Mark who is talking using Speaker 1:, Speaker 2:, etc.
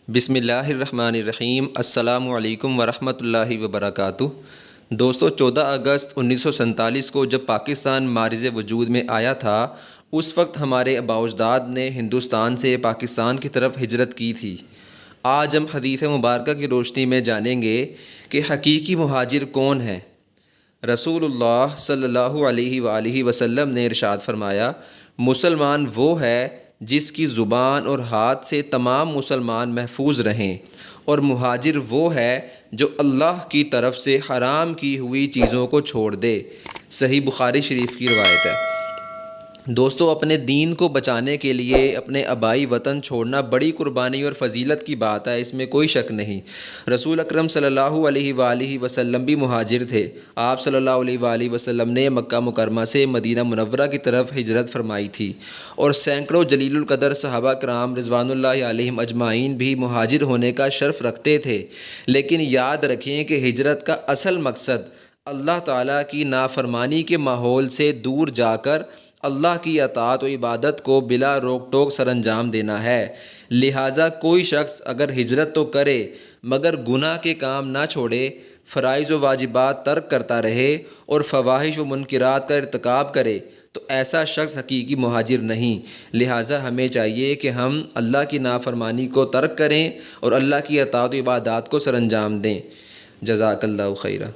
Speaker 1: بسم اللہ الرحمن الرحیم۔ السلام علیکم ورحمۃ اللہ وبرکاتہ۔ دوستو، 14 اگست 1947 کو جب پاکستان معرض وجود میں آیا تھا، اس وقت ہمارے آباء و اجداد نے ہندوستان سے پاکستان کی طرف ہجرت کی تھی۔ آج ہم حدیث مبارکہ کی روشنی میں جانیں گے کہ حقیقی مہاجر کون ہیں۔ رسول اللہ صلی اللہ علیہ وآلہ وسلم نے ارشاد فرمایا، مسلمان وہ ہے جس کی زبان اور ہاتھ سے تمام مسلمان محفوظ رہیں، اور مہاجر وہ ہے جو اللہ کی طرف سے حرام کی ہوئی چیزوں کو چھوڑ دے۔ صحیح بخاری شریف کی روایت ہے۔ دوستو، اپنے دین کو بچانے کے لیے اپنے آبائی وطن چھوڑنا بڑی قربانی اور فضیلت کی بات ہے، اس میں کوئی شک نہیں۔ رسول اکرم صلی اللہ علیہ وآلہ وسلم بھی مہاجر تھے۔ آپ صلی اللہ علیہ وآلہ وسلم نے مکہ مکرمہ سے مدینہ منورہ کی طرف ہجرت فرمائی تھی، اور سینکڑوں جلیل القدر صحابہ کرام رضوان اللہ علیہم اجمعین بھی مہاجر ہونے کا شرف رکھتے تھے۔ لیکن یاد رکھیں کہ ہجرت کا اصل مقصد اللہ تعالیٰ کی نافرمانی کے ماحول سے دور جا کر اللہ کی اطاعت و عبادت کو بلا روک ٹوک سر انجام دینا ہے۔ لہٰذا کوئی شخص اگر ہجرت تو کرے مگر گناہ کے کام نہ چھوڑے، فرائض و واجبات ترک کرتا رہے اور فواحش و منکرات کا ارتکاب کرے، تو ایسا شخص حقیقی مہاجر نہیں۔ لہٰذا ہمیں چاہیے کہ ہم اللہ کی نافرمانی کو ترک کریں اور اللہ کی اطاعت و عبادات کو سر انجام دیں۔ جزاک اللہ خیرہ۔